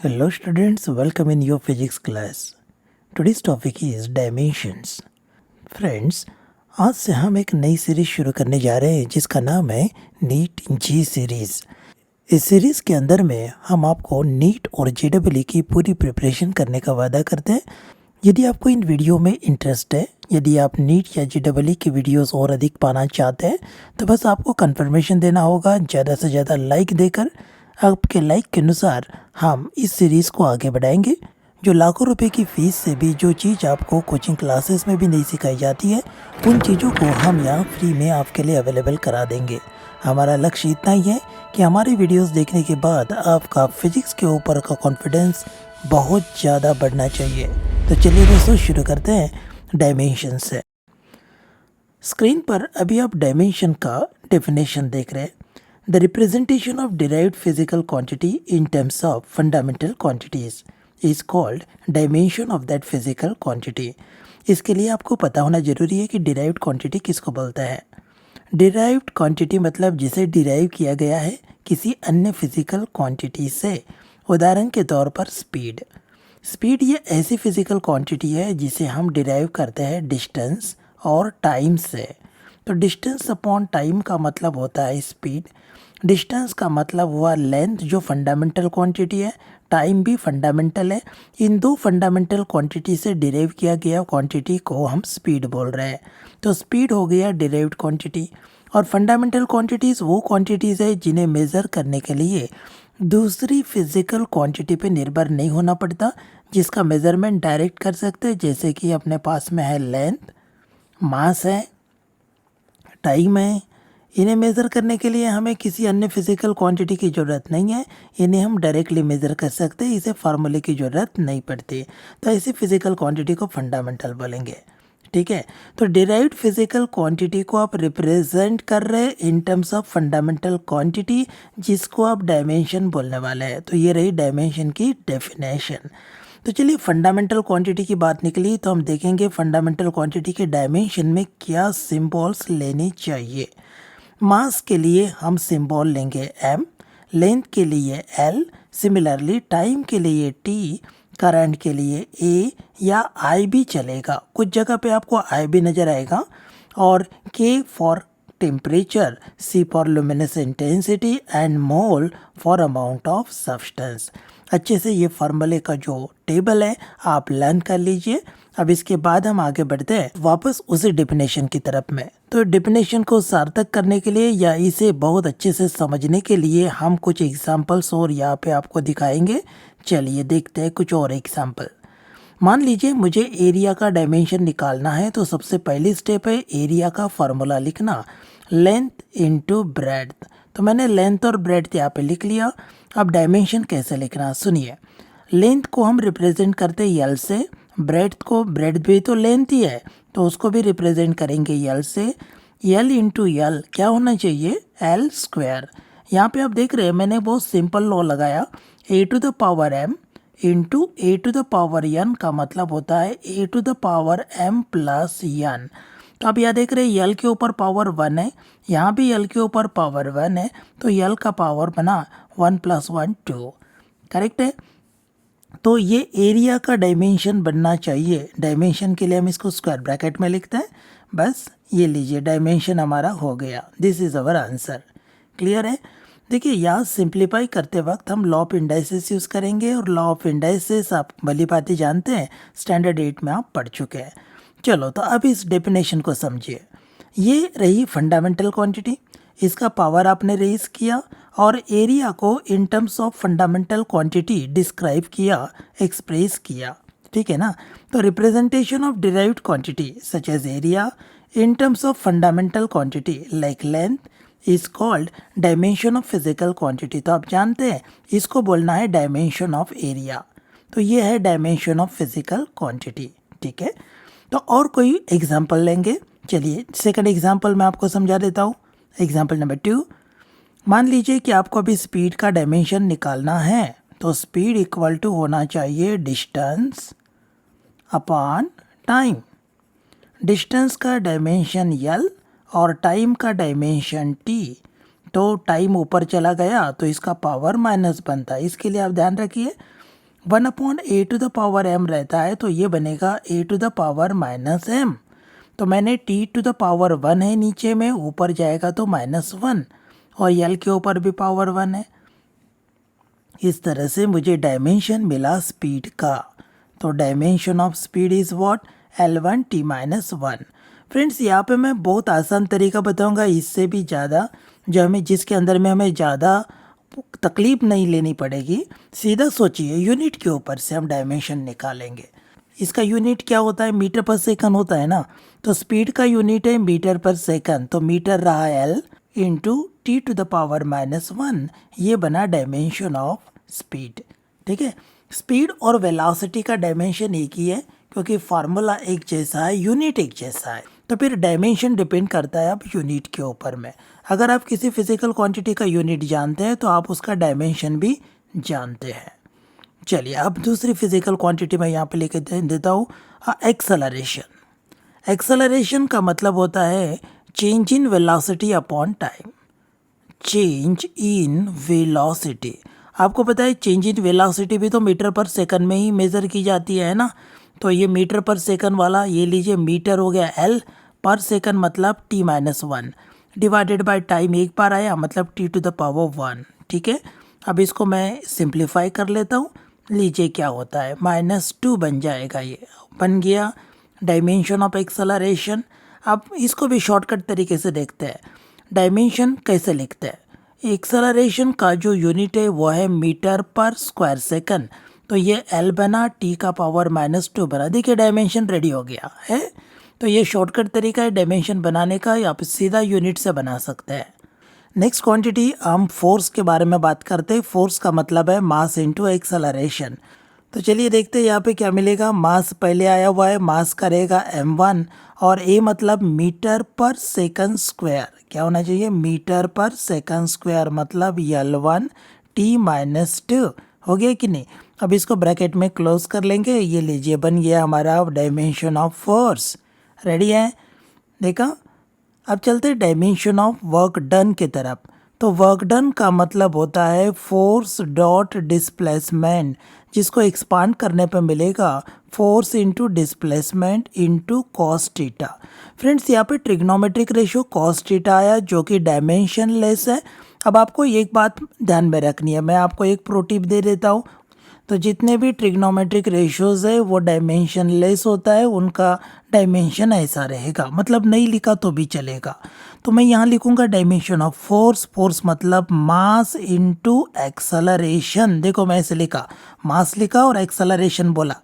Hello students, welcome in your physics class. Today's topic is dimensions. Friends, आज से हम एक नई सीरीज शुरू करने जा रहे हैं जिसका नाम है नीट जी सीरीज। इस सीरीज के अंदर में हम आपको नीट और जेडब्ल्यू की पूरी प्रिपरेशन करने का वादा करते हैं। यदि आपको इन वीडियो में इंटरेस्ट है, यदि आप नीट या जेडब्ल्यू की वीडियोस और अधिक पाना चाहते हैं तो बस आपको कंफर्मेशन देना होगा ज़्यादा से ज़्यादा लाइक देकर। आपके लाइक के अनुसार हम इस सीरीज़ को आगे बढ़ाएंगे। जो लाखों रुपए की फ़ीस से भी जो चीज़ आपको कोचिंग क्लासेस में भी नहीं सिखाई जाती है, उन चीज़ों को हम यहाँ फ्री में आपके लिए अवेलेबल करा देंगे। हमारा लक्ष्य इतना ही है कि हमारी वीडियोस देखने के बाद आपका फिजिक्स के ऊपर का कॉन्फिडेंस बहुत ज़्यादा बढ़ना चाहिए। तो चलिए दोस्तों शुरू करते हैं डायमेंशन से। स्क्रीन पर अभी आप डायमेंशन का डेफिनेशन देख रहे हैं। The representation of derived physical quantity in terms of fundamental quantities is called dimension of that physical quantity. इसके लिए आपको पता होना जरूरी है कि derived quantity किसको बोलता है। derived quantity मतलब जिसे derive किया गया है किसी अन्य physical quantity से। उदाहरण के तौर पर स्पीड। स्पीड ये ऐसी physical quantity है जिसे हम derive करते हैं डिस्टेंस और टाइम से। तो डिस्टेंस अपॉन टाइम का मतलब होता है स्पीड। डिस्टेंस का मतलब हुआ लेंथ जो फंडामेंटल क्वांटिटी है, टाइम भी फंडामेंटल है। इन दो फंडामेंटल क्वांटिटी से डिराइव किया गया क्वांटिटी को हम स्पीड बोल रहे हैं। तो स्पीड हो गया डिराइव्ड क्वांटिटी। और फंडामेंटल क्वांटिटीज़ वो क्वांटिटीज़ है जिन्हें मेज़र करने के लिए दूसरी फिजिकल क्वांटिटी पे निर्भर नहीं होना पड़ता, जिसका मेज़रमेंट डायरेक्ट कर सकते हैं। जैसे कि अपने पास में है लेंथ, मास है, टाइम है। इन्हें मेज़र करने के लिए हमें किसी अन्य फिजिकल क्वांटिटी की ज़रूरत नहीं है, इन्हें हम डायरेक्टली मेज़र कर सकते हैं, इसे फार्मूले की ज़रूरत नहीं पड़ती। तो ऐसी फिजिकल क्वांटिटी को फंडामेंटल बोलेंगे। ठीक है, तो डिराइव्ड फिजिकल क्वांटिटी को आप रिप्रेजेंट कर रहे हैं इन टर्म्स ऑफ फंडामेंटल क्वांटिटी, जिसको आप डायमेंशन बोलने वाले हैं। तो ये रही डायमेंशन की डेफिनेशन। तो चलिए फंडामेंटल क्वांटिटी की बात निकली तो हम देखेंगे फंडामेंटल क्वांटिटी के डायमेंशन में क्या सिंबल्स लेने चाहिए। मास के लिए हम सिंबल लेंगे m, लेंथ के लिए l, सिमिलरली टाइम के लिए t, करंट के लिए a या I भी चलेगा। कुछ जगह पे आपको I भी नज़र आएगा। और K for temperature, C for luminous intensity and mole for amount of substance. अच्छे से ये फार्मूले का जो टेबल है आप लर्न कर लीजिए। अब इसके बाद हम आगे बढ़ते हैं वापस उसी डेफिनेशन की तरफ में। तो डेफिनेशन को सार्थक करने के लिए या इसे बहुत अच्छे से समझने के लिए हम कुछ एग्जांपल्स और यहाँ पे आपको दिखाएंगे। चलिए देखते हैं कुछ और एग्जांपल। मान लीजिए मुझे एरिया का डायमेंशन निकालना है, तो सबसे पहली स्टेप है एरिया का फार्मूला लिखना, लेंथ इनटू ब्रेड्थ। तो मैंने लेंथ और ब्रेड्थ यहाँ पे लिख लिया। अब डायमेंशन कैसे लिखना सुनिए। लेंथ को हम रिप्रेजेंट करते हैं यल से, ब्रेड्थ भी तो लेंथ ही है तो उसको भी रिप्रेजेंट करेंगे यल से। यल इंटू यल क्या होना चाहिए, एल स्क्वायर। यहाँ पे आप देख रहे हैं मैंने बहुत सिंपल लॉ लगाया, A to the power M into A to the power N का मतलब होता है A to the power M plus N. तो अब यहाँ देख रहे हैं यल के ऊपर पावर 1 है, यहाँ भी यल के ऊपर पावर 1 है, तो यल का पावर बना 1 + 1 2। करेक्ट है। तो ये एरिया का डायमेंशन बनना चाहिए। डायमेंशन के लिए हम इसको स्क्वायर ब्रैकेट में लिखते हैं। बस ये लीजिए डायमेंशन हमारा हो गया। This is our answer. Clear है। देखिए यहाँ सिंप्लीफाई करते वक्त हम लॉ ऑफ इंडाइसिस यूज़ करेंगे, और लॉ ऑफ इंडाइसिस आप भली भांति जानते हैं, स्टैंडर्ड 8 में आप पढ़ चुके हैं। चलो तो अब इस डेफिनेशन को समझिए। ये रही फंडामेंटल क्वांटिटी, इसका पावर आपने रेज किया और एरिया को in terms of fundamental quantity describe किया, एक्सप्रेस किया। ठीक है ना। तो representation of derived quantity such as area in terms of fundamental quantity like length is called dimension of physical quantity. तो आप जानते हैं इसको बोलना है डायमेंशन ऑफ एरिया। तो ये है डायमेंशन ऑफ फिजिकल क्वांटिटी। ठीक है। तो और कोई एग्जाम्पल लेंगे। चलिए सेकंड एग्जाम्पल मैं आपको समझा देता हूँ। एग्जाम्पल नंबर 2, मान लीजिए कि आपको अभी स्पीड का डायमेंशन निकालना है, तो स्पीड इक्वल टू होना चाहिए डिस्टेंस अपॉन टाइम। डिस्टेंस का डायमेंशन यल और टाइम का डायमेंशन टी। तो टाइम ऊपर चला गया तो इसका पावर माइनस बनता है। इसके लिए आप ध्यान रखिए 1/a⁴m रहता है तो ये बनेगा a⁻−m। तो मैंने t⁻1 है नीचे में, ऊपर जाएगा तो -1 और l के ऊपर भी पावर 1 है। इस तरह से मुझे डायमेंशन मिला स्पीड का। तो dimension of speed is what, L1 t-1। Friends यहाँ पे मैं बहुत आसान तरीका बताऊंगा, इससे भी ज़्यादा जो जिसके अंदर में हमें ज़्यादा तकलीफ नहीं लेनी पड़ेगी। सीधा सोचिए, यूनिट के ऊपर से हम डायमेंशन निकालेंगे। इसका यूनिट क्या होता है, मीटर पर सेकंड होता है ना। तो स्पीड का यूनिट है मीटर पर सेकंड, तो मीटर रहा L इंटू t⁻1। ये बना डायमेंशन ऑफ स्पीड। ठीक है, स्पीड और वेलोसिटी का डायमेंशन एक ही है क्योंकि फार्मूला एक जैसा है, यूनिट एक जैसा है। तो फिर डायमेंशन डिपेंड करता है अब यूनिट के ऊपर में। अगर आप किसी फिजिकल क्वांटिटी का यूनिट जानते हैं तो आप उसका डायमेंशन भी जानते हैं। चलिए अब दूसरी फिजिकल क्वांटिटी मैं यहाँ पे लेके देता हूँ, एक्सेलरेशन। एक्सेलरेशन का मतलब होता है change in velocity upon time. Change in velocity, आपको पता है चेंज इन वेलोसिटी भी तो मीटर पर सेकंड में ही मेज़र की जाती है ना। तो ये मीटर पर सेकंड वाला ये लीजिए, मीटर हो गया L, पर सेकंड मतलब t-1 डिवाइडेड बाय टाइम एक बार आया मतलब t⁻1। ठीक है, अब इसको मैं सिंप्लीफाई कर लेता हूँ। लीजिए क्या होता है, -2 बन जाएगा, ये बन गया डायमेंशन ऑफ एक्सेलरेशन। अब इसको भी शॉर्टकट तरीके से देखते हैं, डायमेंशन कैसे लिखते हैं। एक्सेलरेशन का जो यूनिट है वो है मीटर पर स्क्वायर सेकंड। तो ये L बना, t⁻2 बना। देखिए डायमेंशन रेडी हो गया है। तो ये शॉर्टकट तरीका है डायमेंशन बनाने का, या आप सीधा यूनिट से बना सकते हैं। नेक्स्ट क्वांटिटी हम फोर्स के बारे में बात करते हैं। फोर्स का मतलब है मास इंटू एक्सेलरेशन। तो चलिए देखते हैं यहाँ पे क्या मिलेगा। मास पहले आया हुआ है, मास करेगा m1 और a मतलब मीटर पर सेकंड स्क्वायर। क्या होना चाहिए, मीटर पर सेकंड स्क्वायर मतलब L1 t-2 हो गया कि नहीं। अब इसको ब्रैकेट में क्लोज कर लेंगे। ये लीजिए बन गया हमारा डायमेंशन ऑफ फोर्स। रेडी है, देखा। अब चलते हैं डायमेंशन ऑफ वर्क डन की तरफ। तो वर्क डन का मतलब होता है फोर्स डॉट डिस्प्लेसमेंट, जिसको एक्सपांड करने पे मिलेगा force into displacement into cos theta. Friends यहाँ पे ट्रिग्नोमेट्रिक रेशियो कॉस थीटा आया जो कि डायमेंशन लेस है। अब आपको एक बात ध्यान में रखनी है, मैं आपको एक प्रो टिप दे देता हूँ। तो जितने भी ट्रिग्नोमेट्रिक रेशियोज है वो डायमेंशन लेस होता है, उनका डायमेंशन ऐसा रहेगा, मतलब नहीं लिखा तो भी चलेगा। तो मैं यहाँ लिखूंगा डायमेंशन ऑफ फोर्स। फोर्स मतलब मास इनटू एक्सेलरेशन। देखो मैं ऐसे लिखा, मास लिखा और एक्सेलरेशन बोला,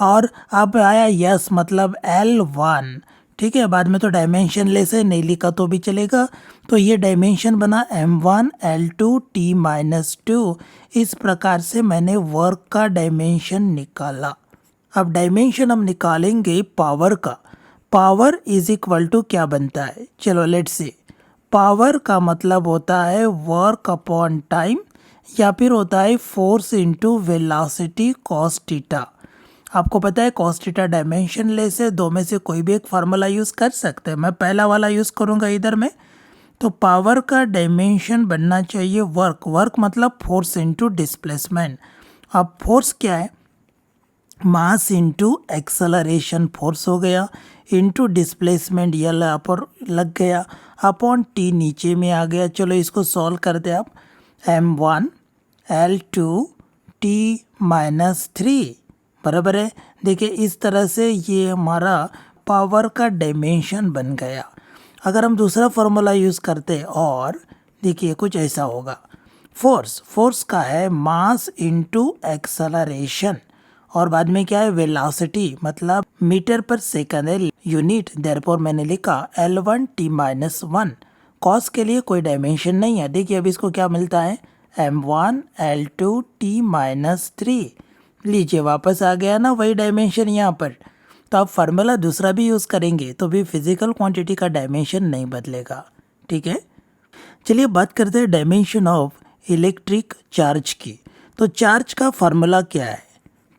और अब आया यस मतलब L1। ठीक है, बाद में तो डायमेंशन लेस है, नहीं लिखा तो भी चलेगा। तो ये डायमेंशन बना m1 L2 t-2। इस प्रकार से मैंने वर्क का डायमेंशन निकाला। अब डायमेंशन हम निकालेंगे पावर का। पावर इज इक्वल टू क्या बनता है, चलो लेट्स सी। पावर का मतलब होता है वर्क अपॉन टाइम, या फिर होता है force into velocity cos theta. आपको पता है कॉस थीटा डायमेंशन लेस है, दो में से कोई भी एक फार्मूला यूज़ कर सकते हैं। मैं पहला वाला यूज़ करूँगा इधर में। तो पावर का डायमेंशन बनना चाहिए वर्क। वर्क मतलब फोर्स इंटू डिस्प्लेसमेंट। अब फोर्स क्या है, मास इंटू एक्सेलरेशन फोर्स हो गया, इंटू डिस्प्लेसमेंट ये पर लग गया, अपॉन टी नीचे में आ गया। चलो इसको सॉल्व करते आप। m1 L2 t-3 बराबर है। देखिए इस तरह से ये हमारा पावर का डायमेंशन बन गया। अगर हम दूसरा फॉर्मूला यूज़ करते और देखिए कुछ ऐसा होगा। फोर्स का है मास इंटू एक्सेलरेशन, और बाद में क्या है वेलोसिटी, मतलब मीटर पर सेकंड है यूनिट, देयरफॉर मैंने लिखा L1 t-1। कॉस के लिए कोई डायमेंशन नहीं है। देखिए अब इसको क्या मिलता है, m1 L2 t-3। लीजिए वापस आ गया ना वही डायमेंशन यहाँ पर। तो आप फार्मूला दूसरा भी यूज़ करेंगे तो भी फिजिकल क्वांटिटी का डायमेंशन नहीं बदलेगा। ठीक है, चलिए बात करते हैं डायमेंशन ऑफ इलेक्ट्रिक चार्ज की। तो चार्ज का फार्मूला क्या है,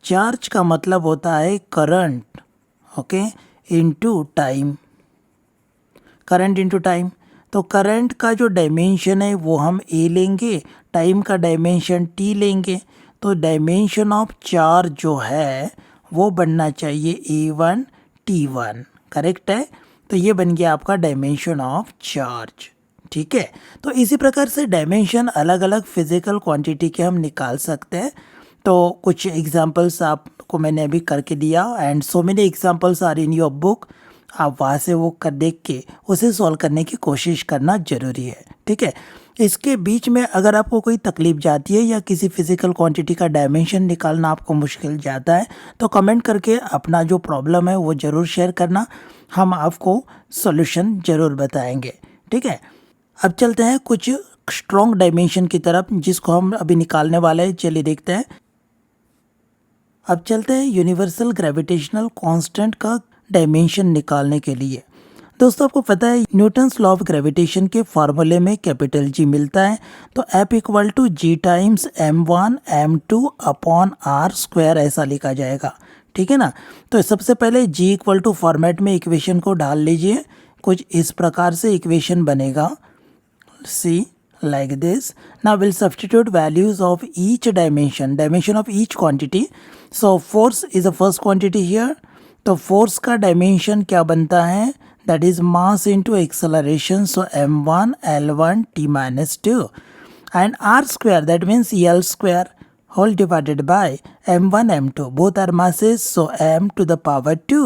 चार्ज का मतलब होता है current, okay, into time. Current into time. तो करंट का जो डायमेंशन है वो हम ए लेंगे, टाइम का डायमेंशन टी लेंगे। तो डायमेंशन ऑफ चार्ज जो है वो बनना चाहिए A1 T1, करेक्ट है। तो ये बन गया आपका डायमेंशन ऑफ चार्ज, ठीक है। तो इसी प्रकार से डायमेंशन अलग अलग फिजिकल क्वांटिटी के हम निकाल सकते हैं। तो कुछ एग्जांपल्स आपको मैंने अभी करके दिया and so many examples are in your book. आप वहाँ से वो कर देख के उसे सॉल्व करने की कोशिश करना ज़रूरी है, ठीक है। इसके बीच में अगर आपको कोई तकलीफ जाती है या किसी फिजिकल क्वांटिटी का डायमेंशन निकालना आपको मुश्किल जाता है तो कमेंट करके अपना जो प्रॉब्लम है वो ज़रूर शेयर करना, हम आपको सॉल्यूशन ज़रूर बताएंगे, ठीक है। अब चलते हैं कुछ स्ट्रॉन्ग डायमेंशन की तरफ जिसको हम अभी निकालने वाले हैं, चलिए देखते हैं। अब चलते हैं यूनिवर्सल ग्रेविटेशनल कांस्टेंट का डायमेंशन निकालने के लिए। दोस्तों आपको पता है न्यूटन्स लॉ ऑफ ग्रेविटेशन के फार्मूले में कैपिटल जी मिलता है, तो F equal to G times m1 m2 upon r square ऐसा लिखा जाएगा, ठीक है ना। तो सबसे पहले जी इक्वल टू फॉर्मेट में इक्वेशन को डाल लीजिए, कुछ इस प्रकार से इक्वेशन बनेगा, see like this. Now we'll substitute values of each dimension of each quantity. So force is the first quantity here. तो force का dimension क्या बनता है, that is mass into acceleration, so m1 l1 t minus 2 and r square, that means l square whole divided by m1 m2, both are masses, so m to the power 2.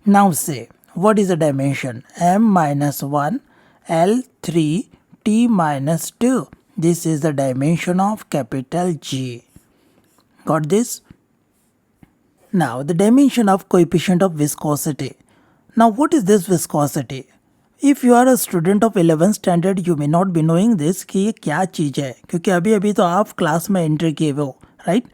Now say what is the dimension, m minus 1 l3 t minus 2. This is the dimension of capital G. Got this? Now the dimension of coefficient of viscosity. Now what is this viscosity? If you are a student of 11th standard, you may not be knowing this कि ये क्या चीज़ है, क्योंकि अभी अभी तो आप class में एंट्री किए हुए हो, राइट।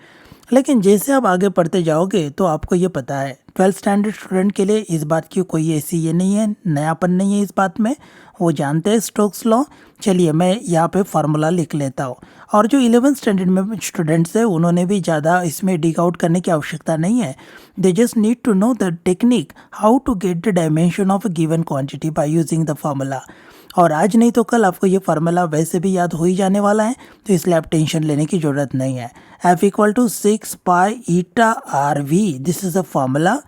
लेकिन जैसे आप आगे पढ़ते जाओगे तो आपको ये पता है, 12th स्टैंडर्ड स्टूडेंट के लिए इस बात की कोई ऐसी ये नहीं है, नयापन नहीं है इस बात में, वो जानते हैं स्टोक्स लॉ। चलिए मैं यहाँ पे फार्मूला लिख लेता हूँ, और जो 11th स्टैंडर्ड में स्टूडेंट्स हैं उन्होंने भी ज़्यादा इसमें डिग आउट करने की आवश्यकता नहीं है। They just need to know the technique how to get the dimension of a given quantity by using the formula. और आज नहीं तो कल आपको ये फार्मूला वैसे भी याद हो ही जाने वाला है, तो इसलिए आप टेंशन लेने की ज़रूरत नहीं है। F equal to 6 pi eta r v, this is a formula,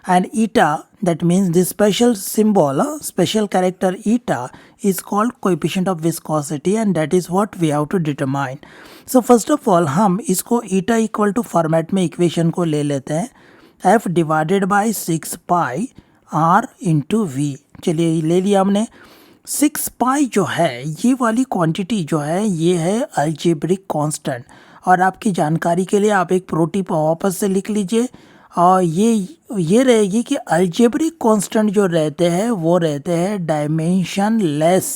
and eta, that means this special symbol, special character eta is called coefficient of viscosity, and that is what we have to determine. So first of all हम इसको eta equal to format में equation को ले लेते हैं, f divided by 6 pi r into v. चलिए ले लिया हमने। 6 पाई जो है ये वाली क्वांटिटी जो है ये है अलजेब्रिक कांस्टेंट, और आपकी जानकारी के लिए आप एक प्रोटिप वापस से लिख लीजिए, और ये रहेगी कि अलजेब्रिक कांस्टेंट जो रहते हैं वो रहते हैं डायमेंशन लेस,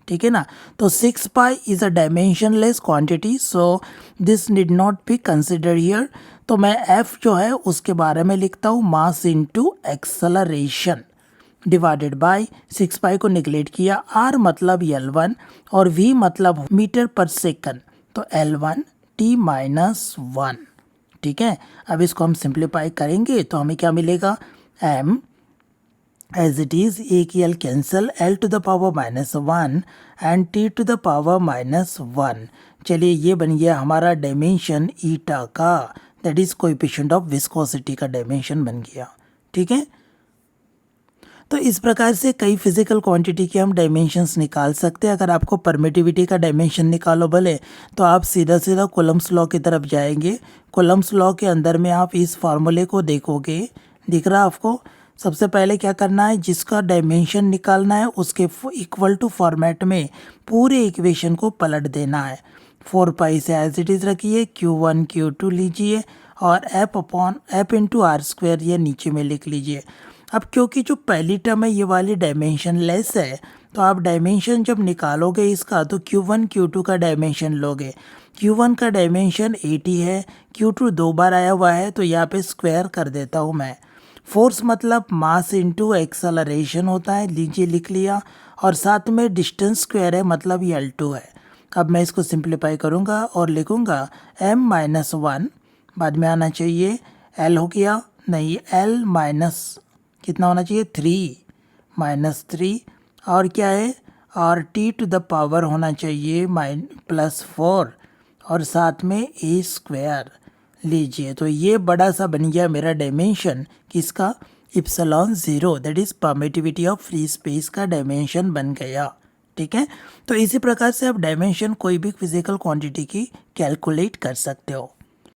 ठीक है ना। तो 6 pi is a dimension less quantity, so this need not be consider here. तो मैं f जो है उसके बारे में लिखता हूँ mass into acceleration divided by 6 पाई को निगलेक्ट किया, r मतलब L1 और v मतलब मीटर पर सेकंड, तो L1 t माइनस 1, ठीक है। अब इसको हम सिंप्लीफाई करेंगे तो हमें क्या मिलेगा, m एज इट इज़, ए की l cancel, l to the power minus 1 and t to the power minus 1। चलिए ये बन गया हमारा डायमेंशन ईटा का, that is coefficient of viscosity का डायमेंशन बन गया, ठीक है। तो इस प्रकार से कई फिजिकल क्वांटिटी के हम डायमेंशंस निकाल सकते हैं। अगर आपको परमिटिविटी का डायमेंशन निकालो बोले तो आप सीधा सीधा कोलम्स लॉ की तरफ जाएंगे। कोलम्स लॉ के अंदर में आप इस फार्मूले को देखोगे, दिख रहा आपको। सबसे पहले क्या करना है, जिसका डायमेंशन निकालना है उसके इक्वल टू फॉर्मेट में पूरे इक्वेशन को पलट देना है। 4 पाई से एज इट इज़ रखिए, Q1 Q2 लीजिए और f upon f into r square ये नीचे में लिख लीजिए। अब क्योंकि जो पहली टर्म है ये वाली डायमेंशन लेस है, तो आप डायमेंशन जब निकालोगे इसका तो Q1 Q2 का डायमेंशन लोगे। Q1 का डायमेंशन 80 है, Q2 2 बार आया हुआ है तो यहाँ पे स्क्वायर कर देता हूँ मैं। फोर्स मतलब मास इनटू एक्सेलरेशन होता है, लीजिए लिख लिया, और साथ में डिस्टेंस स्क्वायर है मतलब ये L2 है। अब मैं इसको सिंप्लीफाई करूँगा और लिखूँगा m माइनस 1, बाद में आना चाहिए L हो गया, नहीं L माइनस कितना होना चाहिए 3 माइनस 3, और क्या है, और t टू द पावर होना चाहिए प्लस 4, और साथ में ए स्क्वायर लीजिए, तो ये बड़ा सा बन गया मेरा डायमेंशन किसका, epsilon zero, that is permittivity of free space का डायमेंशन बन गया। ठीक है, तो इसी प्रकार से आप डायमेंशन कोई भी फिजिकल क्वांटिटी की कैलकुलेट कर सकते हो।